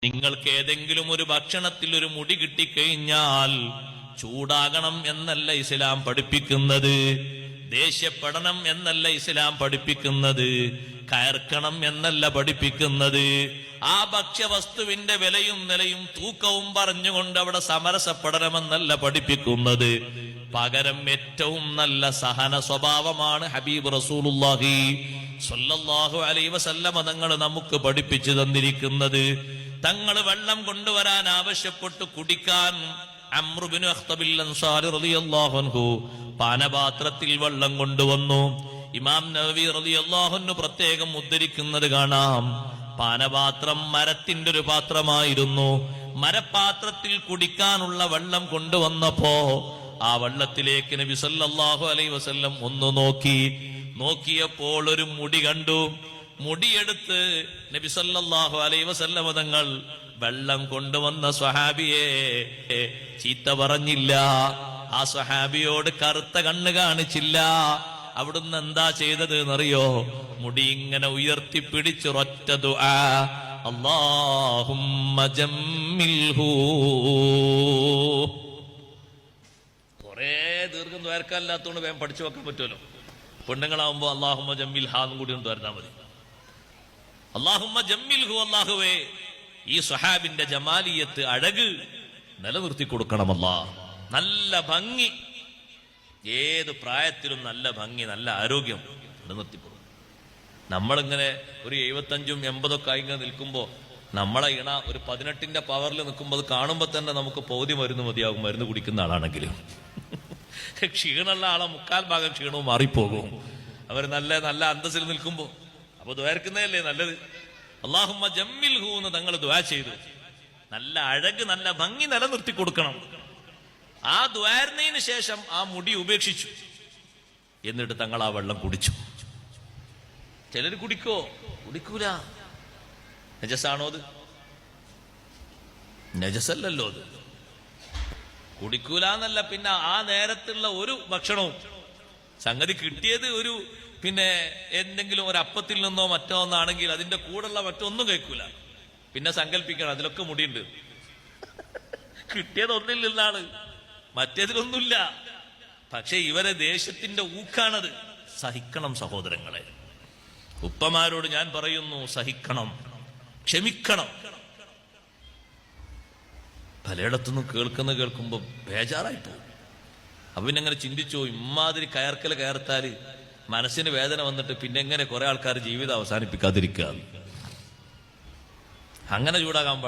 നിങ്ങൾക്ക് ഏതെങ്കിലും ഒരു ഭക്ഷണത്തിൽ ഒരു മുടി കിട്ടിക്കഴിഞ്ഞാൽ ചൂടാകണം എന്നല്ല ഇസ്ലാം പഠിപ്പിക്കുന്നത്, ദേഷ്യപ്പെടണം എന്നല്ല ഇസ്ലാം പഠിപ്പിക്കുന്നത്, കയർക്കണം എന്നല്ല പഠിപ്പിക്കുന്നത്. ആ ഭക്ഷ്യവസ്തുവിന്റെ വിലയും നിലയും തൂക്കവും പറഞ്ഞുകൊണ്ട് അവിടെ സമരസപ്പെടണമെന്നല്ല പഠിപ്പിക്കുന്നത്. പകരം ഏറ്റവും നല്ല സഹന സ്വഭാവമാണ് ഹബീബ് റസൂലുള്ളാഹി സ്വല്ലല്ലാഹു അലൈഹി വസല്ലമ തങ്ങൾ നമുക്ക് പഠിപ്പിച്ചു തന്നിരിക്കുന്നത്. തങ്ങൾ വെള്ളം കൊണ്ടുവരാൻ ആവശ്യപ്പെട്ടു കുടിക്കാൻ അംർ ഇബ്നു അഖ്തബിൽ അൻസാരി റളിയല്ലാഹു അൻഹു പാനപാത്രത്തിൽ വെള്ളം കൊണ്ടുവന്നു. ഇമാം നവവി റളിയല്ലാഹു അൻഹു പ്രത്യേകം ഉദ്ധരിക്കുന്നത് കാണാം, പാനപാത്രം മരത്തിന്റെ ഒരു പാത്രമായിരുന്നു. മരപാത്രത്തിൽ കുടിക്കാനുള്ള വെള്ളം കൊണ്ടുവന്നപ്പോ ആ വെള്ളത്തിലേക്ക് നബി സല്ലല്ലാഹു അലൈഹി വസല്ലം ഒന്ന് നോക്കിയപ്പോൾ ഒരു മുടി കണ്ടു. മുടിയെടുത്ത് നബി സല്ലല്ലാഹു അലൈഹി വസല്ലം തങ്ങൾ വെള്ളം കൊണ്ടുവന്ന സ്വഹാബിയെ ചീത്ത പറഞ്ഞില്ല, ആ സ്വഹാബിയോട് കറുത്ത കണ്ണ് കാണിച്ചില്ല. അവിടുന്ന് എന്താ ചെയ്തത് എന്നറിയോ? മുടി ഇങ്ങനെ ഉയർത്തിപ്പിടിച്ചൊരൊറ്റ ദുആ, അല്ലാഹുമ്മ ജമ്മിൽഹു. കുറേ ദീർഘം ദ്വാരക്കല്ലാത്തോണ്ട് വേഗം പഠിച്ചു വെക്കാൻ പറ്റുമല്ലോ. പെണ്ണുങ്ങളാവുമ്പോ അല്ലാഹുമ്മ ജമ്മിൽഹാ എന്നും കൂടി ഒന്ന് ദ്വാരത്താൽ മതി. അല്ലാഹുമ്മ ജമ്മിൽഹു, അല്ലാഹുവേ ഈ സ്വഹാബിന്റെ ജമാലിയത്ത്, അഴക് നിലനിർത്തി കൊടുക്കണമല്ല. നല്ല ഭംഗി, ഏത് പ്രായത്തിലും നല്ല ഭംഗി, നല്ല ആരോഗ്യം നിലനിർത്തിക്കൊടുക്കും. നമ്മളിങ്ങനെ ഒരു 75ഉം 80ഒക്കെ ആയി നിൽക്കുമ്പോൾ നമ്മളെ ഇണ ഒരു 18ന്റെ പവറിൽ നിൽക്കുമ്പോൾ അത് കാണുമ്പോൾ തന്നെ നമുക്ക് പൗതി മരുന്ന് മതിയാകും, മരുന്ന് കുടിക്കുന്ന ആളാണെങ്കിലും. ക്ഷീണമുള്ള ആളെ 3/4 ഭാഗം ക്ഷീണവും മാറിപ്പോകും അവർ നല്ല നല്ല അന്തസ്സിൽ നിൽക്കുമ്പോൾ. അപ്പൊ ദ്വാരക്കുന്നതല്ലേ നല്ലത്. അല്ലാഹുമ്മ ജമ്മിൽഹു എന്ന് തങ്ങൾ ദുആ ചെയ്തു. നല്ല അഴക്, നല്ല ഭംഗി നിലനിർത്തി കൊടുക്കണം. ആ ദ്വാരനതിന് ശേഷം ആ മുടി ഉപേക്ഷിച്ചു. എന്നിട്ട് തങ്ങൾ ആ വെള്ളം കുടിച്ചു. ചിലർ കുടിക്കൂല. നജസാണോ അത്? നജസല്ലല്ലോ അത്. കുടിക്കൂല എന്നല്ല, പിന്നെ ആ നേരത്തുള്ള ഒരു ഭക്ഷണവും സംഗതി കിട്ടിയത് ഒരു എന്തെങ്കിലും ഒരു അപ്പത്തിൽ നിന്നോ മറ്റോ ഒന്നാണെങ്കിൽ അതിന്റെ കൂടെയുള്ള മറ്റൊന്നും കഴിക്കൂല. പിന്നെ സങ്കല്പിക്കണം അതിലൊക്കെ മുടിയുണ്ട്. കിട്ടിയത് ഒന്നിൽ നിന്നാണ്, മറ്റേതിലൊന്നുമില്ല. പക്ഷെ ഇവരെ ദേശത്തിന്റെ ഊക്കാണത്. സഹിക്കണം സഹോദരങ്ങളെ. ഉപ്പമാരോട് ഞാൻ പറയുന്നു, സഹിക്കണം, ക്ഷമിക്കണം. പലയിടത്തുനിന്നും കേൾക്കുമ്പോ ബേജാറായി പോകും. അപ്പൊ പിന്നെ അങ്ങനെ ചിന്തിച്ചോ, ഇമ്മാതിരി കയർത്താല് മനസ്സിന് വേദന വന്നിട്ട് പിന്നെ എങ്ങനെ കുറെ ആൾക്കാർ ജീവിതം അവസാനിപ്പിക്കാതിരിക്കുക? അങ്ങനെ ചൂടാകാൻ